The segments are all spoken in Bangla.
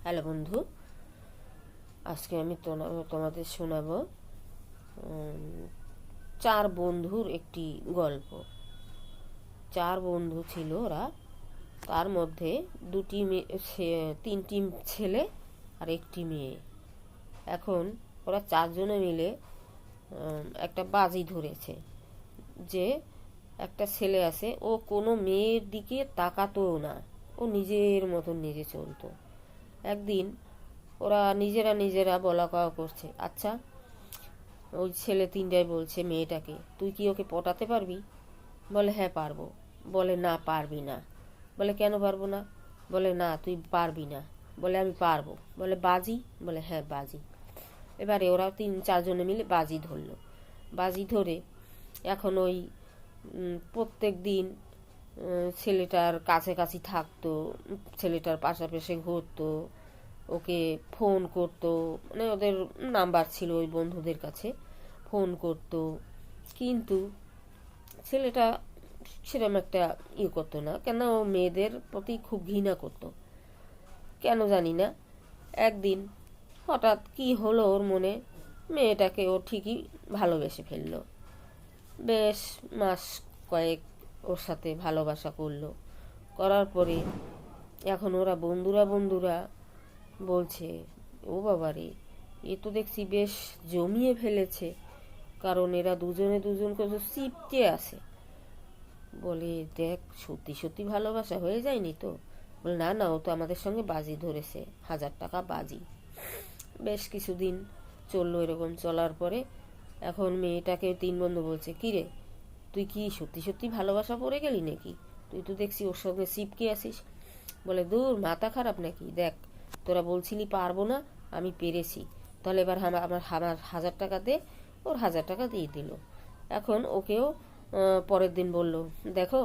হ্যালো বন্ধু, আজকে আমি তোমাদের শোনাবো চার বন্ধুর একটি গল্প। চার বন্ধু ছিল ওরা, তার মধ্যে তিনটি ছেলে আর একটি মেয়ে। এখন ওরা চারজনে মিলে একটা বাজি ধরেছে যে একটা ছেলে আছে, ও কোনো মেয়ের দিকে তাকাতোও না, ও নিজের মতন নিজে চলতো। একদিন ওরা নিজেরা বলা কওয়া করছে, আচ্ছা ওই ছেলে তিনটায় বলছে মেয়েটাকে, তুই কি ওকে পটাতে পারবি? বলে হ্যাঁ পারবো। বলে না পারবি না। বলে কেন পারবো না? বলে না তুই পারবি না। বলে আমি পারবো। বলে বাজি? বলে হ্যাঁ বাজি। এবারে ওরা চারজনে মিলে বাজি ধরলো। বাজি ধরে এখন ওই প্রত্যেক দিন ছেলেটার কাছাকাছি থাকতো, ছেলেটার পাশাপাশি ঘুরতো, ওকে ফোন করতো, মানে ওদের নাম্বার ছিল ওই বন্ধুদের কাছে, ফোন করতো। কিন্তু ছেলেটা সেরকম একটা করতো না, কেন ও মেয়েদের প্রতি খুব ঘৃণা করতো, কেন জানি না। একদিন হঠাৎ কি হলো ওর মনে, মেয়েটাকে ও ঠিকই ভালোবেসে ফেললো। বেশ মাস কয়েক ওর সাথে ভালোবাসা করলো। করার পরে এখন ওরা বন্ধুরা বলছে, ও বাবারে, এ তো দেখছি বেশ জমিয়ে ফেলেছে, কারণ এরা দুজনে দুজনকে তো চিপটে আছে। বলে দেখ সত্যি সত্যি ভালোবাসা হয়ে যায়নি তো? বলে না না, ও তো আমাদের সঙ্গে বাজি ধরেছে, 1000 টাকা বাজি। বেশ কিছুদিন চললো এরকম। চলার পরে এখন মেয়েটাকে তিন বন্ধু বলছে, কিরে তুই কি সত্যি সত্যি ভালোবাসা পড়ে গেলি নাকি? তুই তো দেখছি ওর সঙ্গে চিপকে আসিস। বলে দূর, মাথা খারাপ নাকি? দেখ, তোরা বলছিলি পারবো না, আমি পেরেছি, তাহলে এবার আমার আমার 1000 টাকা দে। ওর 1000 টাকা দিয়ে দিল। এখন ওকেও পরের দিন বলল, দেখো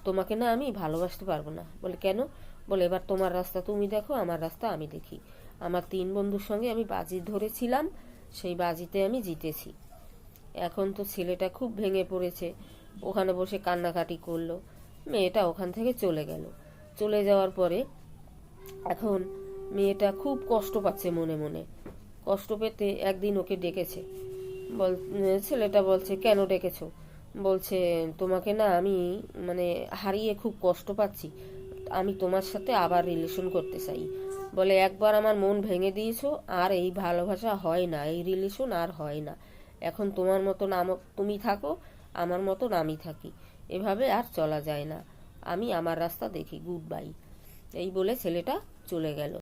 তোমাকে না আমি ভালোবাসতে পারবো না। বলে কেন? বলে এবার তোমার রাস্তা তুমি দেখো, আমার রাস্তা আমি দেখি। আমার তিন বন্ধুর সঙ্গে আমি বাজি ধরেছিলাম, সেই বাজিতে আমি জিতেছি। এখন তো ছেলেটা খুব ভেঙে পড়েছে, ওখানে বসে কান্নাকাটি করলো। মেয়েটা ওখান থেকে চলে গেল। চলে যাওয়ার পরে এখন মেয়েটা খুব কষ্ট পাচ্ছে মনে মনে। কষ্ট পেতে একদিন ওকে ডেকেছে। বল ছেলেটা বলছে, কেন ডেকেছো? বলছে, তোমাকে না আমি মানে হারিয়ে খুব কষ্ট পাচ্ছি, আমি তোমার সাথে আবার রিলেশন করতে চাই। বলে একবার আমার মন ভেঙে দিয়েছো, আর এই ভালোবাসা হয় না, এই রিলেশন আর হয় না। এখন তোমার মতন তুমি থাকো, আমার মতন আমি থাকি, এভাবে আর চলা যায় না। আমি আমার রাস্তা দেখি, গুড বাই। এই বলে ছেলেটা চলে গেল।